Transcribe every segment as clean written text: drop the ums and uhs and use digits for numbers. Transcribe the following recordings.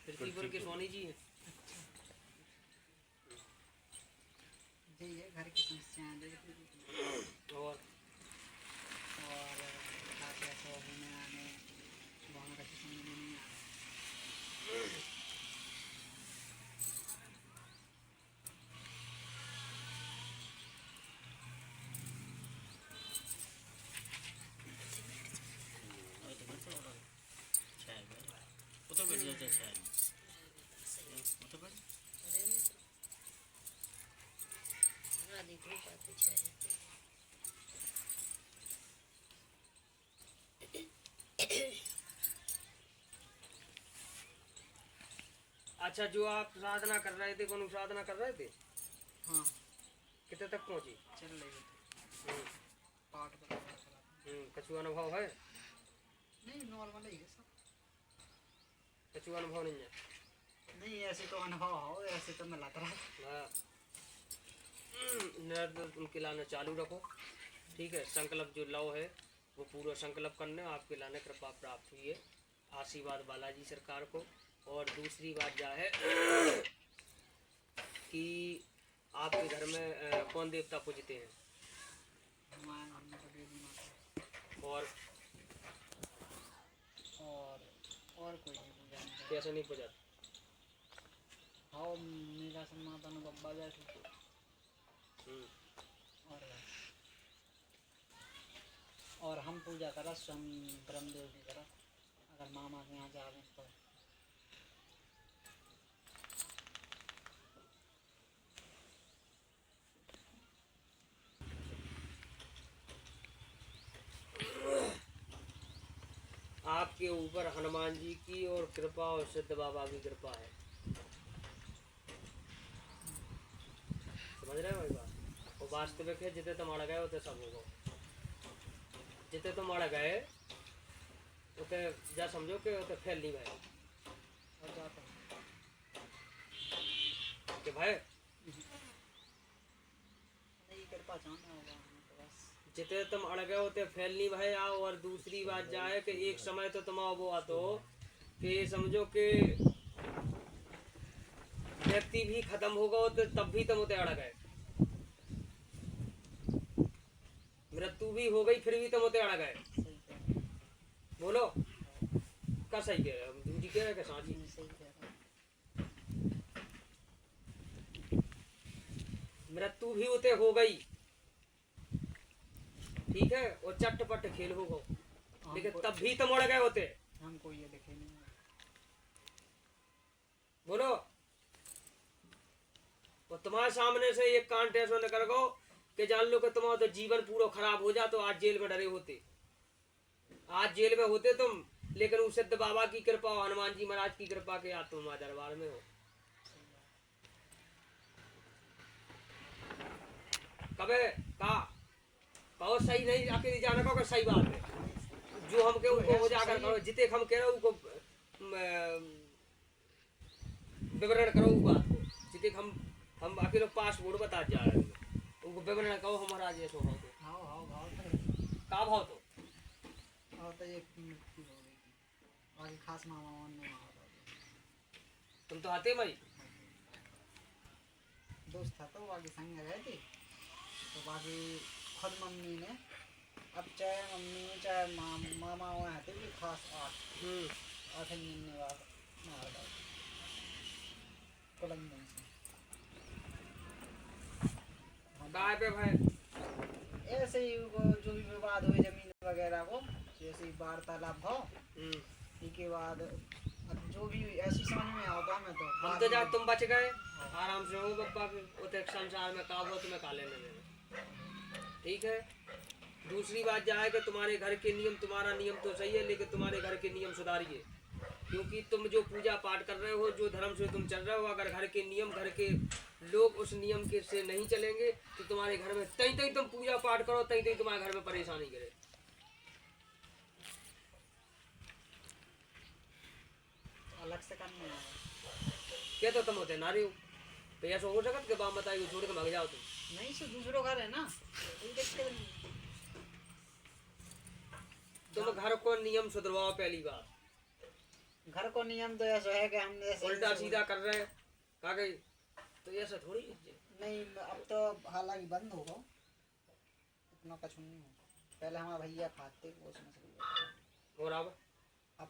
पृथ्वीपुर के सोनी जी हैं। यही है घर की समस्याएं और कैसे होने आने वहाँ का समझ में नहीं आ अच्छा, जो आप साधना कर रहे थे, कौन साधना कर रहे थे? हाँ, कितने तक पहुँची? चल रही है पाठ कछु अनुभव है? नहीं, नॉर्मल ही है सब। कछु अनुभव नहीं है? नहीं, ऐसे तो अनुभव हो, ऐसे तो मिला रहा। हाँ, निरंतर उनके लाने चालू रखो, ठीक है। संकल्प जो लव है वो पूरा संकल्प करने, आपके लाने कृपा प्राप्त हुई है। आशीर्वाद बालाजी सरकार को। और दूसरी बात क्या है कि आपके घर में कौन देवता पूजते हैं? हमारे घर में तो देवी माता और कोई नहीं पूजा नहीं। कैसे नहीं पूजा? हाँ, मेरा माता ने बब्बा जैसे और हम पूजा करा स्वयं ब्रह्मदेव की करा। अगर मामा के यहाँ जावे तो आपके ऊपर हनुमान जी की और कृपा और सिद्ध बाबा की कृपा है। समझ रहे हो भाई बात? और वास्तविक है, जितने तुम अड़ गए उतने सब होगा। जितने तुम अड़ गए उतने जा समझो कि उतने फैल नहीं गए। और जाता कि भाई नहीं कृपा चाहना होगा तो बस। जितने तुम अड़ गए होते फैल नहीं भाई आओ। और दूसरी बात जाए कि एक समय तो तुम वो आतो कि समझो कि व्यक्ति भी खत्म होगा तो तब भी तुम उतने अड़ गए। मृत्यु भी हो गई फिर भी तुम उतने अड़ गए। बोलो क्या सही कह रहे हो? झूठी कह रहे हैं कि साची? सही कह रहा मृत्यु भी उते हो गई, ठीक है, और चटपट खेल होगा, लेकिन तब भी तुम उड़ गए होते। हमको ये देखे नहीं। बोलो, और तुम्हारे सामने से एक कांट ऐसा न कर गो कि जान लो कि तुम्हारा तो जीवन पूरा खराब हो जा तो आज जेल में डरे होते। आज जेल में होते तुम, लेकिन उस सिद्ध बाबा की कृपा और हनुमान जी महाराज की कृपा के आज तुम दरबार में हो। कबे का कहो सही नहीं आके जाना कहो सही बात है। जो हम के उनको हो जाकर करो, जिते हम कह रहे उनको विवरण करो उस बात को। जिते हम अकेले पासपोर्ट बता जा रहे हैं उनको विवरण कहो हमारा जैसे हो तो का भाव तो तो ये मृत्यु हो गई बाकी खास मामा ने तुम तो आते भाई दोस्त था तो बाकी संग गए थे। तो बाकी खुद मम्मी ने अब चाहे मम्मी चाहे मामा वहाँ थे भी खास 8 महीने बाद मार डाल कुलंदन से। गाय पे भाई ऐसे ही जो भी विवाद हुए जमीन वगैरह को जैसे ही वार्तालाप हो के बाद अब जो भी ऐसी समझ में आता हमें तो हम तो जा तुम बच गए आराम से हो बप्पा के संसार में काबू तुम्हें का लेने देना, ठीक है। दूसरी बात यह है कि तुम्हारे घर के नियम, तुम्हारा नियम तो सही है लेकिन तुम्हारे घर के नियम सुधारिए, क्योंकि तुम जो पूजा पाठ कर रहे हो, जो धर्म से तुम चल रहे हो, अगर घर के नियम, घर के लोग उस नियम के से नहीं चलेंगे तो तुम्हारे घर में तई तई तुम पूजा पाठ करो, तई तई तुम्हारे घर में परेशानी करे। अलग से करना है क्या तो तुम होते नारी हो तो ऐसा हो सकत के बाप बताइए छोड़ के भाग जाओ तुम। नहीं से दूसरों घर है ना कोई दिक्कत नहीं। तुम घर को नियम सुधरवाओ पहली बात, घर को नियम तो ऐसा है कि हम जैसे उल्टा सीधा कर रहे हैं काके, तो ऐसा थोड़ी है। नहीं, अब तो हालांकि बंद होगा, इतना कुछ नहीं होगा। पहले हमारे भैया खाते वो उसमें से, और अब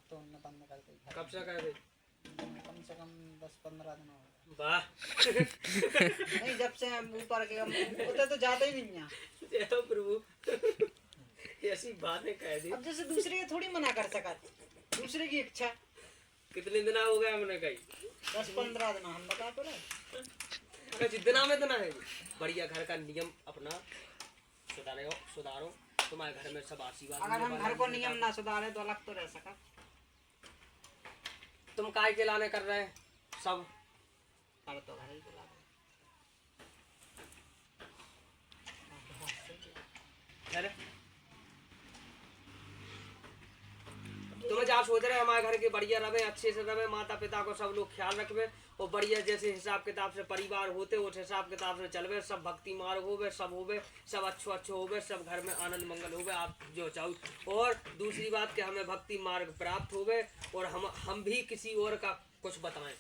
तो उन्होंने बंद कर दी। कब से कर दे? कम से कम 10-15 दिन हो गए। वाह नहीं, जब से हम ऊपर के उधर तो जाते ही नहीं है। जय हो प्रभु ऐसी बातें कह दी। अब जैसे दूसरे के थोड़ी मना कर सका, दूसरे की इच्छा। कितने दिन हो गए हमने कही? 10-15 दिन हम बता तो रहे। जितना में इतना है बढ़िया। घर का नियम अपना सुधारो। तुम्हारे घर में सब आशीर्वाद। अगर हम घर को नियम ना सुधारे तो अलग तो रह सका। तुम काय के लाने कर रहे हैं सब? अरे तो घर ही बुला अरे तुम्हें जहाँ सोच रहे हमारे घर के बढ़िया रहे, अच्छे से रहे, माता पिता को सब लोग ख्याल रखवे और बढ़िया जैसे हिसाब किताब से परिवार होते उस हिसाब किताब से चलवे, सब भक्ति मार्ग होवे, सब होवे, सब अच्छो होवे, सब घर में आनंद मंगल होवे, आप जो चाहो। और दूसरी बात कि हमें भक्ति मार्ग प्राप्त होवे और हम भी किसी और का कुछ बताएं।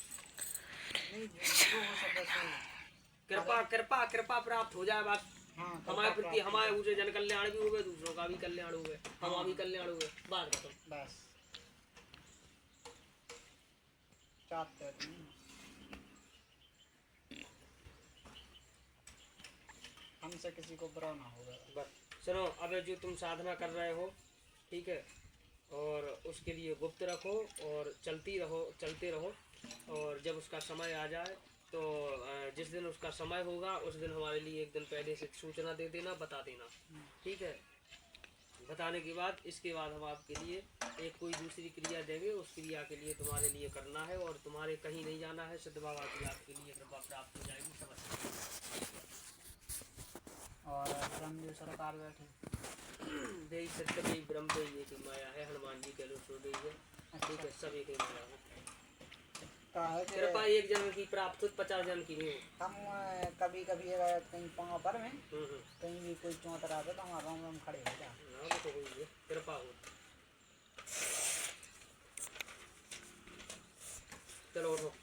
कृपा कृपा कृपा प्राप्त हो जाए बस। हमारे प्रति हमारे ऊँचे जन कल्याण भी होवे, दूसरों का भी कल्याण होवे, हमारा भी कल्याण होवे। बात खत्म बस। चाहते हमसे किसी को बुरा ना होगा। बस सुनो, अब जो तुम साधना कर रहे हो ठीक है, और उसके लिए गुप्त रखो और चलते रहो। और जब उसका समय आ जाए तो जिस दिन उसका समय होगा उस दिन हमारे लिए एक दिन पहले से सूचना दे देना, बता देना, ठीक है। बताने के बाद इसके बाद हम आपके लिए एक कोई दूसरी क्रिया देंगे, उस क्रिया के लिए तुम्हारे लिए करना है और तुम्हारे कहीं नहीं जाना है। सिद्ध बाबा की आपके लिए कृपा प्राप्त हो जाएगी, समझ। और ब्रह्म सरकार बैठे देई सत्य देई ब्रह्म देई एक ही माया है, हनुमान जी के सो देई है, ठीक है, सब एक ही माया है। कृपा एक जन्म की प्राप्त 50 जन्म की नहीं। हम कभी कभी अगर कहीं पाँव पर में कहीं भी कोई चौंतर आता तो हमारा राम खड़े हो जाए। तो हुई है कृपा हो। चलो उठो।